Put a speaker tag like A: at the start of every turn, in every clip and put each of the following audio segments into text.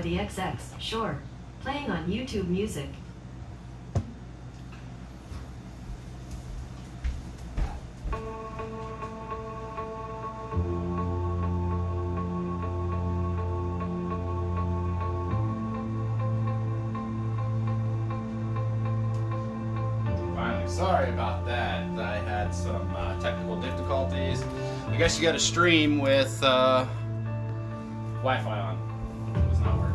A: The XX, sure. Playing on YouTube Music.
B: Finally, sorry about that. I had some technical difficulties. I guess you got to stream with Wi-Fi on. It was not working.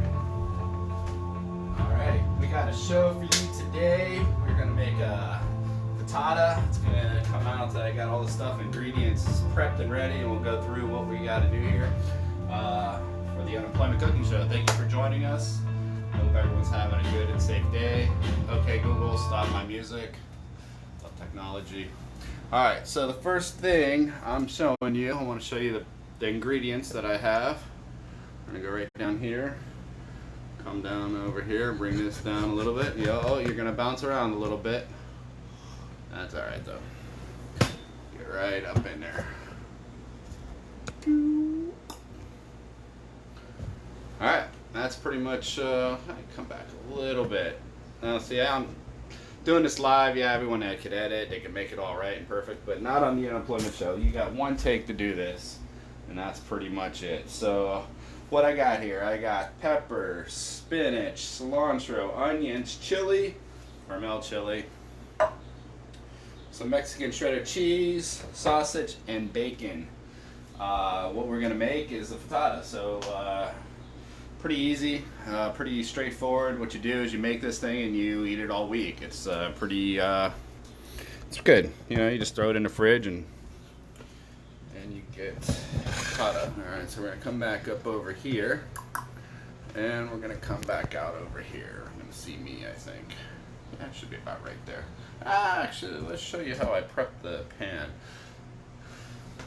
B: Alright, we got a show for you today. We're gonna make a frittata. It's gonna come out. I got all the stuff, ingredients prepped and ready, and we'll go through what we got to do here for the Unemployment Cooking Show. Thank you for joining us. I hope everyone's having a good and safe day. Okay, Google, stop my music. Love technology. Alright, so the first thing I'm showing you, I want to show you the ingredients that I have. I'm going to go right down here. Come down over here, bring this down a little bit. Yo, you're going to bounce around a little bit. That's alright though. Get right up in there. Alright, that's pretty much, I come back a little bit. Now see, I'm doing this live. Yeah, everyone that could edit, they can make it all right and perfect, but not on the Unemployment Show. You got one take to do this, and that's pretty much it. So what I got here, I got pepper, spinach, cilantro, onions, chili, Hormel chili, some Mexican shredded cheese, sausage, and bacon. What we're gonna make is a frittata. So pretty easy, pretty straightforward. What you do is you make this thing and you eat it all week. It's pretty, it's good. You know, you just throw it in the fridge and you get frittata. All right, so we're gonna come back up over here, and we're gonna come back out over here. I'm gonna see me, I think. That should be about right there. Actually, let's show you how I prep the pan.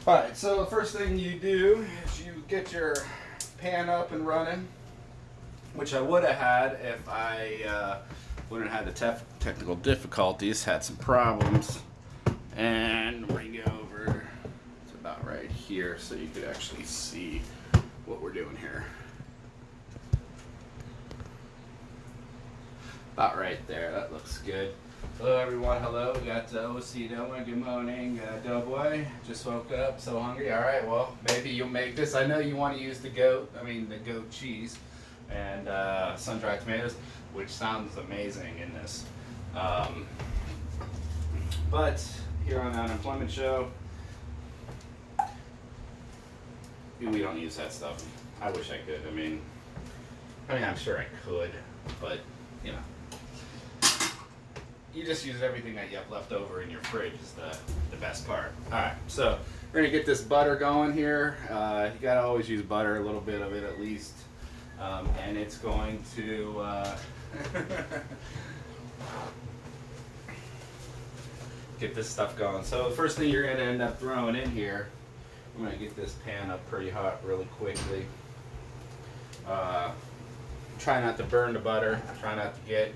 B: All right, so the first thing you do is you get your pan up and running, which I would have had if I wouldn't have had the technical difficulties, had some problems. And bring it over to about right here so you could actually see what we're doing here. About right there, that looks good. Hello everyone, hello. We got OC Doma, good morning. Doughboy, just woke up, so hungry. All right, well, maybe you'll make this. I know you want to use the goat cheese and sun-dried tomatoes, which sounds amazing in this. But here on the Unemployment Show, we don't use that stuff. I wish I could. I mean, I'm sure I could, but you know. You just use everything that you have left over in your fridge is the best part. Alright, so we're going to get this butter going here. You got to always use butter, a little bit of it at least. And it's going to get this stuff going. So the first thing you're going to end up throwing in here, I'm going to get this pan up pretty hot really quickly. Try not to burn the butter. Try not to get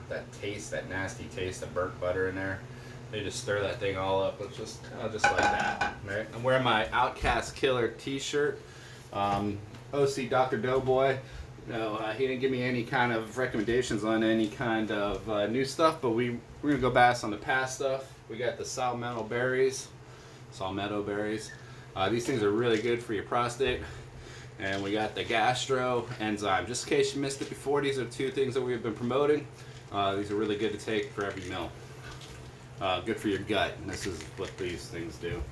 B: that nasty taste of burnt butter in there. They just stir that thing all up. It's just like that. Right? I'm wearing my Outcast Killer T-shirt. OC Dr. Doughboy. No, he didn't give me any kind of recommendations on any kind of new stuff, but we're gonna go back on the past stuff. We got the salmetto berries. These things are really good for your prostate. And we got the gastro enzyme. Just in case you missed it before, these are two things that we've been promoting. These are really good to take for every meal. Good for your gut, and this is what these things do.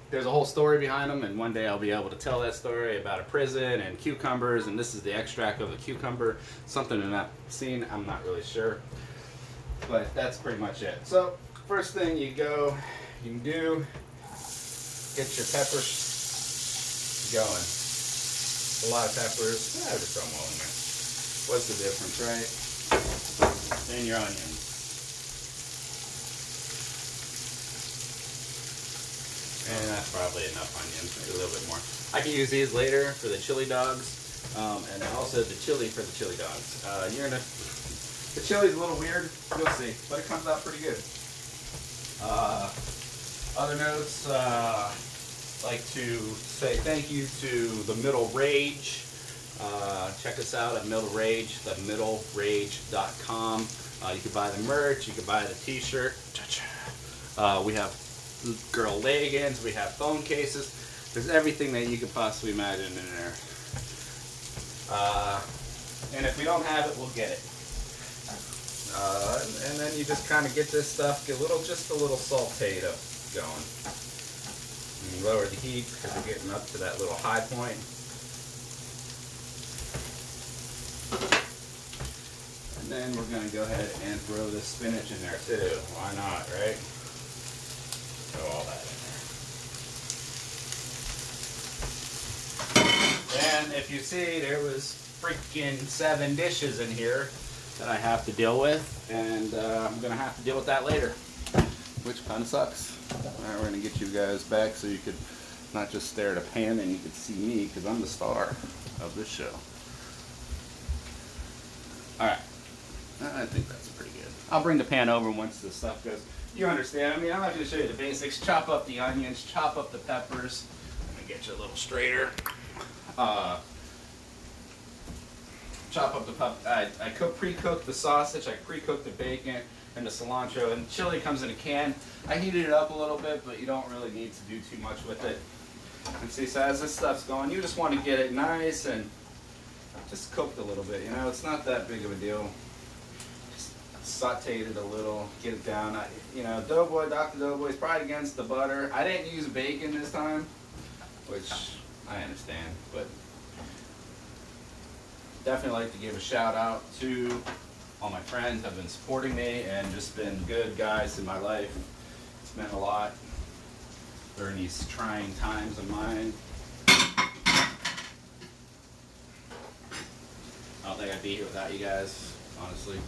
B: There's a whole story behind them, and one day I'll be able to tell that story about a prison and cucumbers, and this is the extract of a cucumber. Something in that scene, I'm not really sure. But that's pretty much it. So, first thing you can do, get your peppers going. A lot of peppers. Just throw them all in there. What's the difference, right? Then your onions. And that's probably enough onions, maybe a little bit more. I can use these later for the chili dogs, and also the chili for the chili dogs. The chili's a little weird, you'll see, but it comes out pretty good. Other notes, like to say thank you to the Middle Rage check us out at Middle Rage, themiddlerage.com. You can buy the merch, you can buy the t-shirt. We have girl leggings, we have phone cases. There's everything that you could possibly imagine in there. And if we don't have it, we'll get it. And then you just kind of get this stuff, get just a little sauteed up going. And you lower the heat because we're getting up to that little high point. And then we're going to go ahead and throw this spinach in there too. Why not, right? Throw all that in there. And if you see, there was freaking 7 dishes in here that I have to deal with, and I'm gonna have to deal with that later, which kind of sucks. Alright, we're gonna get you guys back so you could not just stare at a pan and you could see me, because I'm the star of this show. Alright, I think that's pretty good. I'll bring the pan over once the stuff goes. You understand, I mean, I'm not gonna show you the basics. Chop up the onions, chop up the peppers. Let me get you a little straighter. Chop up the I pre-cooked the sausage, I pre-cooked the bacon and the cilantro, and chili comes in a can. I heated it up a little bit, but you don't really need to do too much with it. And see, so as this stuff's going, you just want to get it nice and just cooked a little bit, you know, it's not that big of a deal. Just sauteed it a little, get it down. You know, Doughboy, Dr. Doughboy's probably against the butter. I didn't use bacon this time, which I understand, but definitely like to give a shout out to all my friends that have been supporting me and just been good guys in my life. It's meant a lot during these trying times of mine. I don't think I'd be here without you guys, honestly.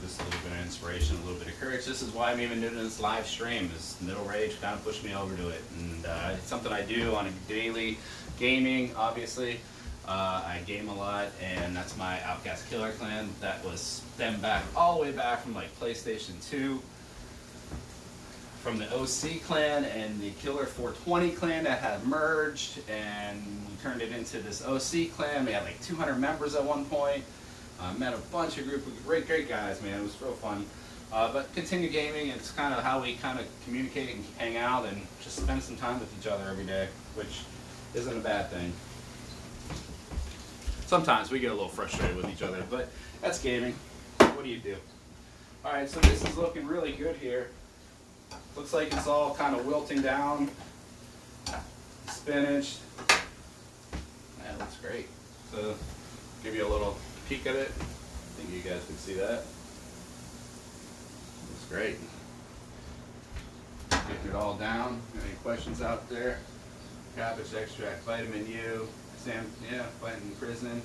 B: Just a little bit of inspiration, a little bit of courage. This is why I'm even doing this live stream. Is Middle Rage kind of pushed me over to it, and it's something I do on a daily. Gaming, obviously. I game a lot, and that's my Outcast Killer clan. That was them back all the way back from like PlayStation 2, from the OC clan and the Killer 420 clan that had merged, and we turned it into this OC clan. We had like 200 members at one point. Met a bunch of group of great guys, man. It was real fun. But continue gaming, and it's kind of how we kind of communicate and hang out and just spend some time with each other every day, which isn't a bad thing. Sometimes we get a little frustrated with each other, but that's gaming. What do you do? All right, so this is looking really good here. Looks like it's all kind of wilting down. Spinach. That looks great. So, give you a little peek at it. I think you guys can see that. Looks great. Getting it all down. Any questions out there? Cabbage extract, vitamin U. Fighting prison.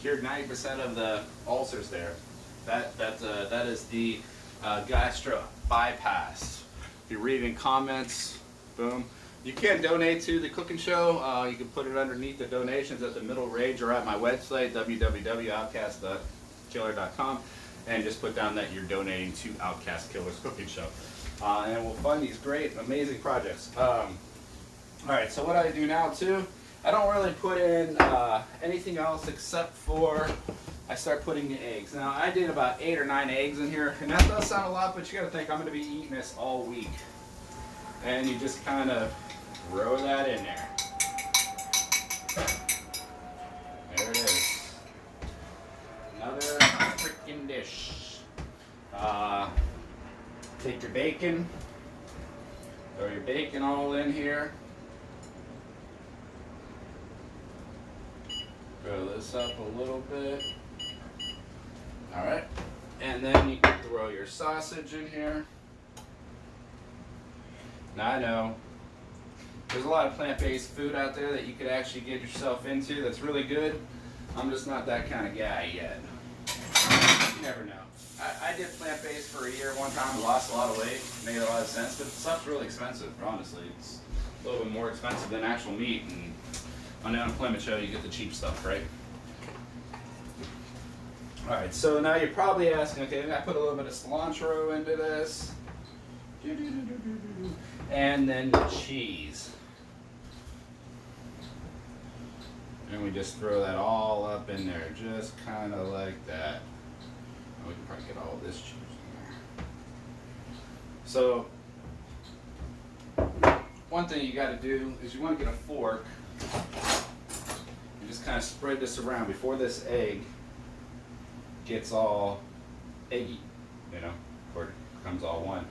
B: Cured 90% of the ulcers there. That is the gastro bypass. If you're reading comments, boom. You can donate to the cooking show. You can put it underneath the donations at the Middle Rage or at my website, www.outcastkiller.com, and just put down that you're donating to Outcast Killer's cooking show. And we'll fund these great, amazing projects. All right, so what I do now too, I don't really put in anything else except for I start putting the eggs. Now I did about 8 or 9 eggs in here, and that does sound a lot, but you gotta think I'm gonna be eating this all week. And you just kind of throw that in there. There it is. Another freaking dish. Take your bacon, throw your bacon all in here. Throw this up a little bit. Alright. And then you can throw your sausage in here. Now I know there's a lot of plant-based food out there that you could actually get yourself into that's really good. I'm just not that kind of guy yet. You never know. I did plant-based for a year one time, lost a lot of weight, made a lot of sense, but stuff's really expensive, honestly. It's a little bit more expensive than actual meat, and on the unemployment show, you get the cheap stuff, right? All right, so now you're probably asking, okay, I put a little bit of cilantro into this. And then the cheese. And we just throw that all up in there, just kind of like that. And we can probably get all this cheese in there. So, one thing you got to do is you want to get a fork and just kind of spread this around before this egg gets all eggy, you know, or it becomes all one.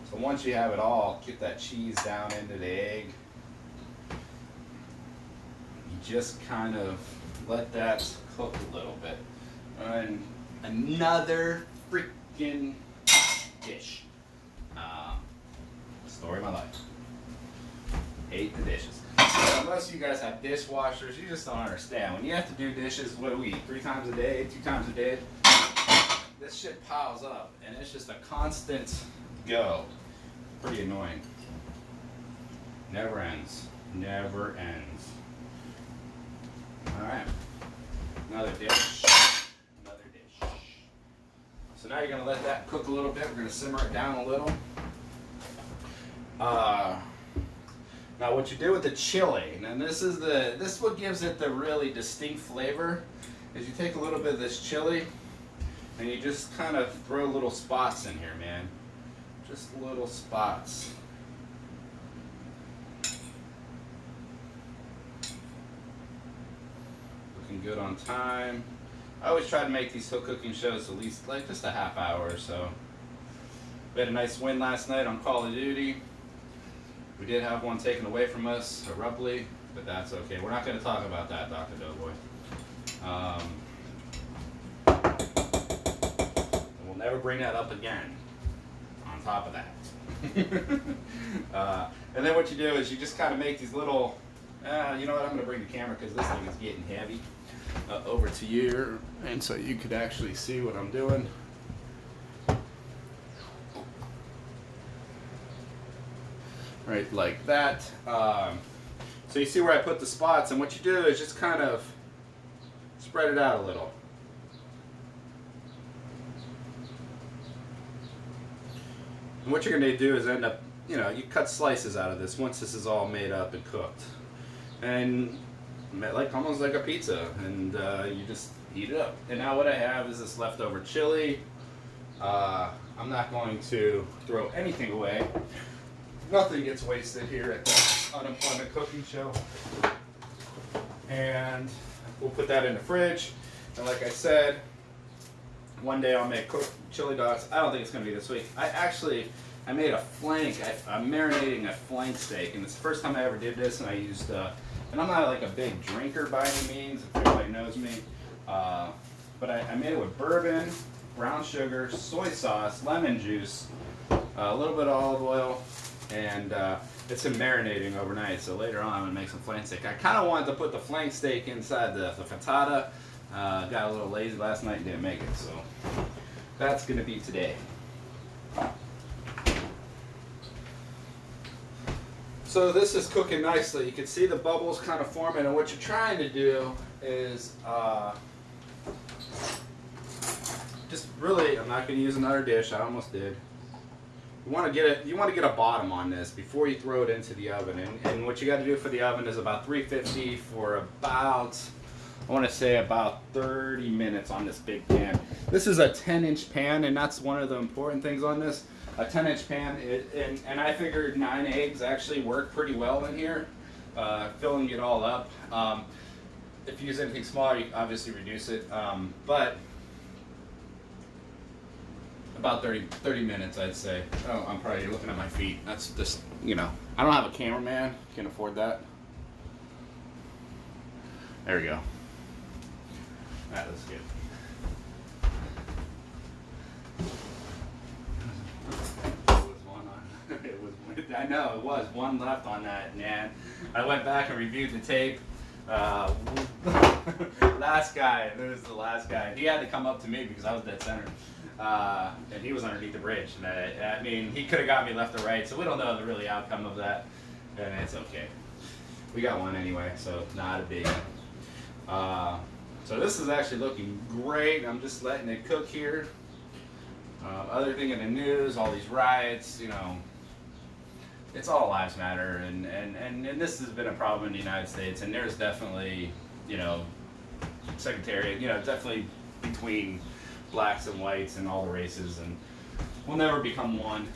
B: So once you have it all, get that cheese down into the egg. You just kind of let that cook a little bit. And another freaking dish. Story of my life. Hate the dishes. So unless you guys have dishwashers, you just don't understand. When you have to do dishes, what do we eat? 3 times a day, 2 times a day? This shit piles up, and it's just a constant go. Pretty annoying. Never ends. Never ends. Alright. Another dish. Another dish. So now you're going to let that cook a little bit. We're going to simmer it down a little. Now what you do with the chili, and this is what gives it the really distinct flavor, is you take a little bit of this chili and you just kind of throw little spots in here, man. Just little spots. Looking good on time. I always try to make these hill cooking shows at least like just a half hour or so. We had a nice win last night on Call of Duty. We did have one taken away from us abruptly, but that's okay. We're not going to talk about that, Dr. Doughboy. We'll never bring that up again. On top of that. And then what you do is you just kind of make these little, you know what, I'm going to bring the camera because this thing is getting heavy, over to you, and so you could actually see what I'm doing. Right, like that. So you see where I put the spots, and what you do is just kind of spread it out a little. And what you're going to do is end up, you know, you cut slices out of this once this is all made up and cooked. And like almost like a pizza, and you just heat it up. And now what I have is this leftover chili. I'm not going to throw anything away. Nothing gets wasted here at the Unemployment Cooking Show. And we'll put that in the fridge. And like I said, one day I'll make cooked chili dogs. I don't think it's going to be this week. I made a flank. I'm marinating a flank steak. And it's the first time I ever did this. And I used, and I'm not like a big drinker by any means, if everybody knows me. But I made it with bourbon, brown sugar, soy sauce, lemon juice, a little bit of olive oil. And it's been marinating overnight, so later on I'm going to make some flank steak. I kind of wanted to put the flank steak inside the frittata. Got a little lazy last night and didn't make it, so that's going to be today. So this is cooking nicely. You can see the bubbles kind of forming, and what you're trying to do is just really, I'm not going to use another dish, I almost did. You want to get a bottom on this before you throw it into the oven. And what you got to do for the oven is about 350 for about, I want to say about 30 minutes on this big pan. This is a 10-inch pan, and that's one of the important things on this. A 10-inch pan, and I figured 9 eggs actually work pretty well in here, filling it all up. If you use anything smaller, you can obviously reduce it, but about 30 minutes, I'd say. Oh, I'm probably looking at my feet. That's just, you know, I don't have a cameraman. Can't afford that. There we go. That looks good. I know, it was one left on that, man. I went back and reviewed the tape. Last guy, there was the last guy. He had to come up to me because I was dead center. And he was underneath the bridge. And I mean, he could have got me left or right, so we don't know the really outcome of that. And it's okay. We got one anyway, so not a big. So this is actually looking great. I'm just letting it cook here. Other thing in the news, all these riots, you know, it's all lives matter, and this has been a problem in the United States, and there's definitely you know, secretariat, you know, definitely between blacks and whites and all the races, and we'll never become one.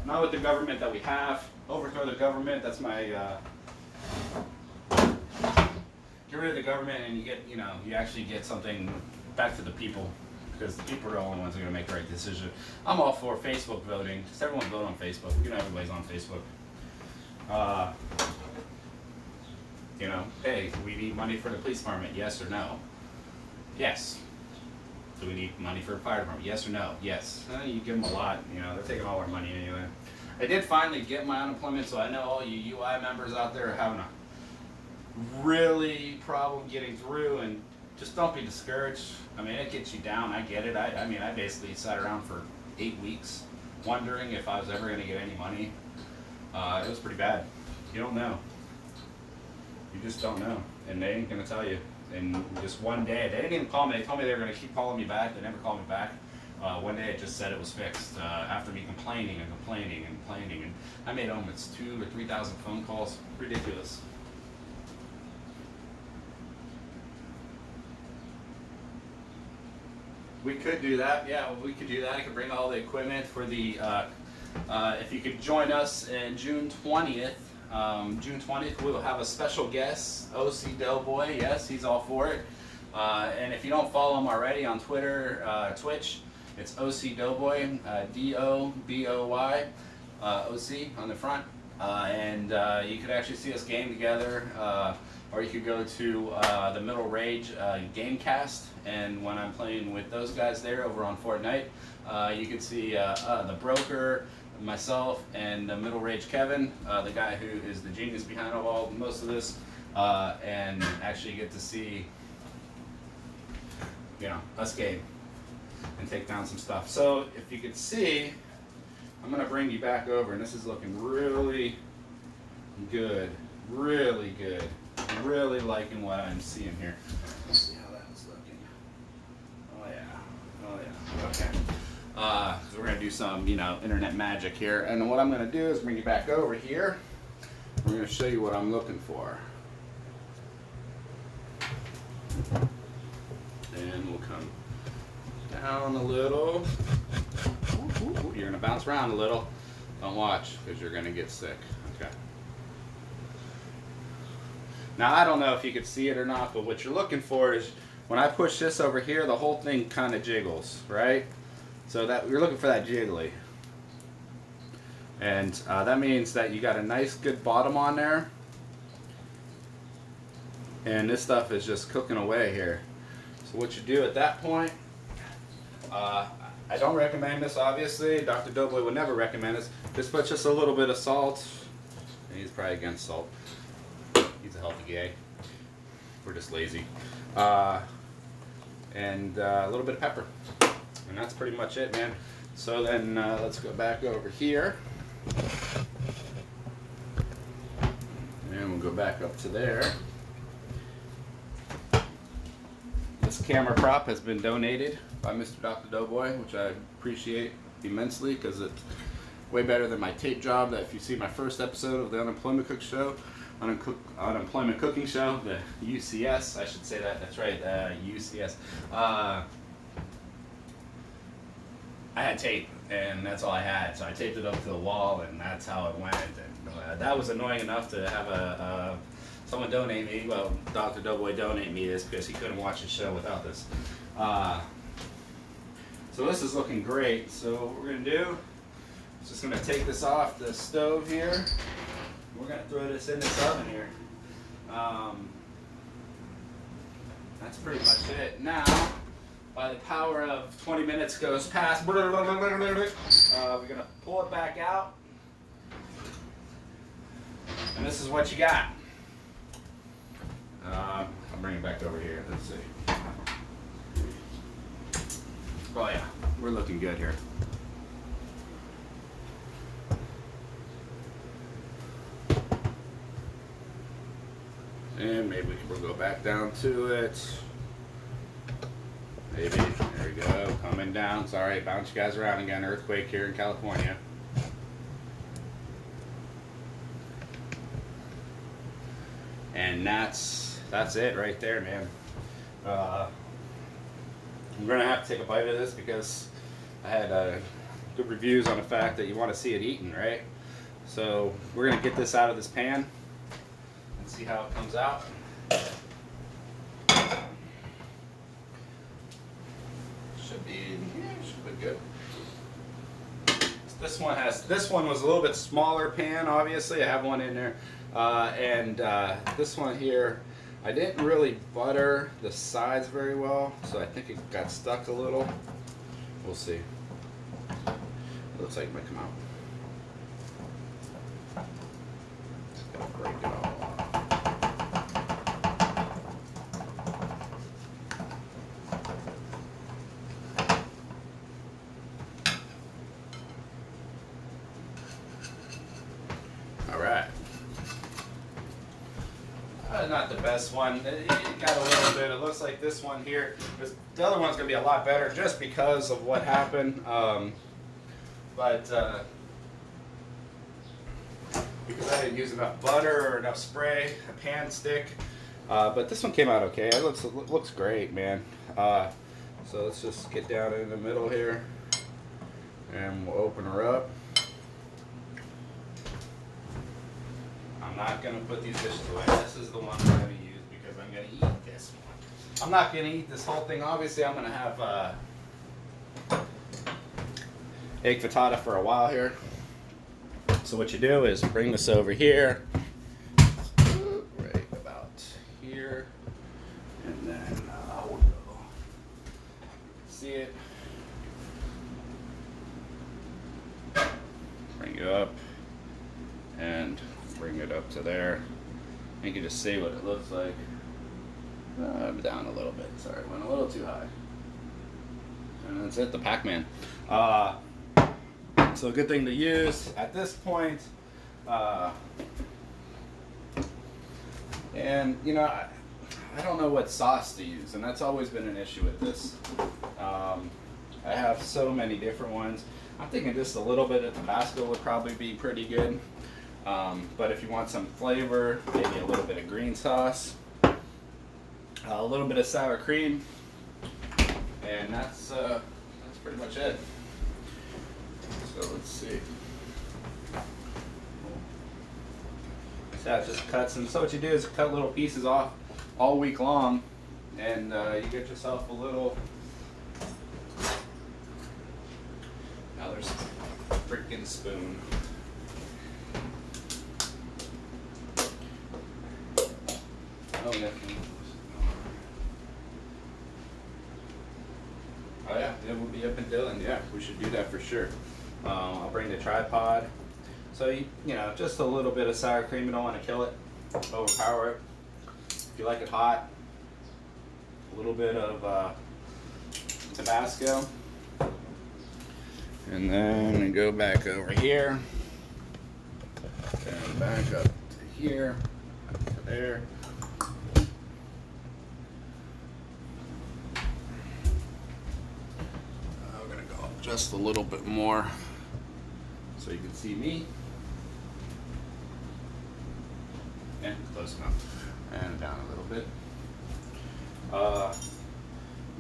B: Not with the government that we have. Overthrow the government. That's my. Get rid of the government, and you get, you know, you actually get something back to the people, because the people are the only ones who are going to make the right decision. I'm all for Facebook voting. Just everyone vote on Facebook. You know, everybody's on Facebook. You know, hey, we need money for the police department. Yes or no? Yes. Do we need money for the fire department? Yes or no? Yes. You give them a lot. You know, they're taking all our money anyway. I did finally get my unemployment, so I know all you UI members out there are having a really problem getting through, and just don't be discouraged. I mean, it gets you down. I get it. I mean, I basically sat around for 8 weeks wondering if I was ever going to get any money. It was pretty bad. You don't know. You just don't know, and they ain't going to tell you. And just one day, they didn't even call me. They told me they were going to keep calling me back. They never called me back. One day it just said it was fixed. After me complaining and complaining and complaining, and I made almost 2,000 or 3,000 phone calls. Ridiculous. We could do that. Yeah, we could do that. I could bring all the equipment for the. If you could join us in June 20th. June 20th, we'll have a special guest, OC Doughboy. Yes, he's all for it. And if you don't follow him already on Twitter, Twitch, it's OC Doughboy, D-O-B-O-Y, OC on the front. And you could actually see us game together, or you could go to the Middle Rage Gamecast, and when I'm playing with those guys there over on Fortnite, you can see the Broker, myself, and the Middle Rage Kevin, the guy who is the genius behind most of this, and actually get to see, you know, us game and take down some stuff. So if you could see, I'm going to bring you back over, and this is looking really good, really good. Really liking what I'm seeing here. Let's see how that's looking. Oh yeah, oh yeah, okay. So we're going to do some, you know, internet magic here, and what I'm going to do is bring you back over here. We're going to show you what I'm looking for. And we'll come down a little. You're going to bounce around a little. Don't watch, because you're going to get sick. Okay. Now, I don't know if you could see it or not, but what you're looking for is when I push this over here, the whole thing kind of jiggles, right? So that you're looking for that jiggly. And that means that you got a nice good bottom on there. And this stuff is just cooking away here. So what you do at that point, I don't recommend this, obviously. Dr. Doughboy would never recommend this. Just put just a little bit of salt. And he's probably against salt. He's a healthy guy. We're just lazy. And a little bit of pepper. And that's pretty much it, man. So then let's go back over here. And we'll go back up to there. This camera prop has been donated by Mr. Dr. Doughboy, which I appreciate immensely, because it's way better than my tape job that if you see my first episode of the Unemployment Cooking Show, the UCS, I should say that, that's right, UCS. I had tape, and that's all I had, so I taped it up to the wall, and that's how it went. And that was annoying enough to have someone donate me, well, Dr. Doughboy donate me this, because he couldn't watch the show without this. So this is looking great. So what we're going to do is just going to take this off the stove here. We're going to throw this in this oven here. That's pretty much it. Now, by the power of 20 minutes goes past, we're going to pull it back out. And this is what you got. I'll bring it back over here. Let's see. Oh yeah, we're looking good here. And maybe we'll go back down to it. Maybe. There we go. Coming down. Sorry, bounce you guys around again. Earthquake here in California. And that's that's it right there, man. I'm gonna have to take a bite of this because I had good reviews on the fact that you want to see it eaten, right? So we're gonna get this out of this pan and see how it comes out. Should be good. This one was a little bit smaller pan, obviously. I have one in there. And this one here, I didn't really butter the sides very well, so I think it got stuck a little. We'll see. It looks like it might come out. Just gotta break it all off. Not the best one. It got a little bit. It looks like this one here. The other one's gonna be a lot better just because of what happened. But because I didn't use enough butter or enough spray, a pan stick. But this one came out okay. It looks great, man. So let's just get down in the middle here, and we'll open her up. I'm not going to put these dishes away. This is the one I'm going to use because I'm going to eat this one. I'm not going to eat this whole thing. Obviously, I'm going to have egg frittata for a while here. So what you do is bring this over here, right about here, and then we'll go see it. Bring it up and bring it up to there. You can just see what it looks like. Down a little bit. Sorry, went a little too high. And that's it, the Pac-Man. So a good thing to use at this point. And you know, I don't know what sauce to use, and that's always been an issue with this. I have so many different ones. I'm thinking just a little bit of Tabasco would probably be pretty good. But if you want some flavor, maybe a little bit of green sauce, a little bit of sour cream, and that's pretty much it. So let's see. So that just cuts, and so what you do is cut little pieces off all week long, and you get yourself a little. Now there's a freaking spoon. Oh yeah, it will be up in Dillon. Yeah, we should do that for sure. I'll bring the tripod. So you know, just a little bit of sour cream. You don't want to kill it, overpower it. If you like it hot, a little bit of Tabasco, and then we go back over here, and back up to here, back to there. Just a little bit more so you can see me. And close enough. And down a little bit.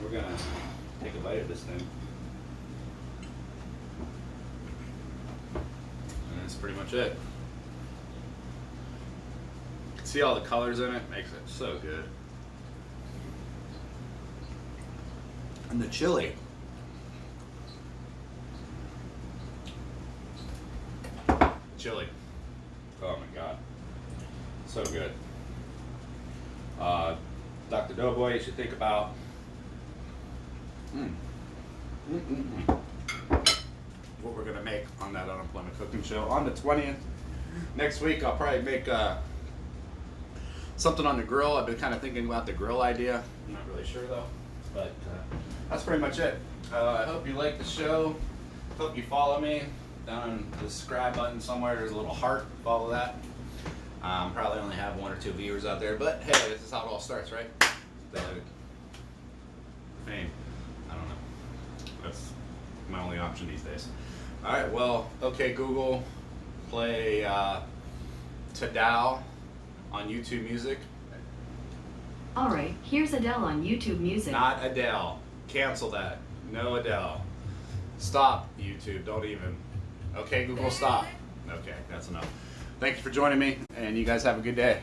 B: We're gonna take a bite of this thing. And that's pretty much it. You can see all the colors in it, makes it so good. And the chili. Chili. Oh my god. So good. Dr. Doughboy, you should think about what we're going to make on that Unemployment Cooking Show on the 20th. Next week, I'll probably make something on the grill. I've been kind of thinking about the grill idea. I'm not really sure though. But that's pretty much it. I hope you like the show. Hope you follow me. Down in the subscribe button somewhere, there's a little heart. Follow that. Probably only have 1 or 2 viewers out there, but hey, this is how it all starts, right? The fame. I don't know. That's my only option these days. All right. Well, okay, Google, play Tadao on YouTube Music.
A: Alright, here's Adele on YouTube Music.
B: Not Adele. Cancel that. No Adele. Stop, YouTube. Don't even. Okay, Google, stop. Okay, that's enough. Thank you for joining me, and you guys have a good day.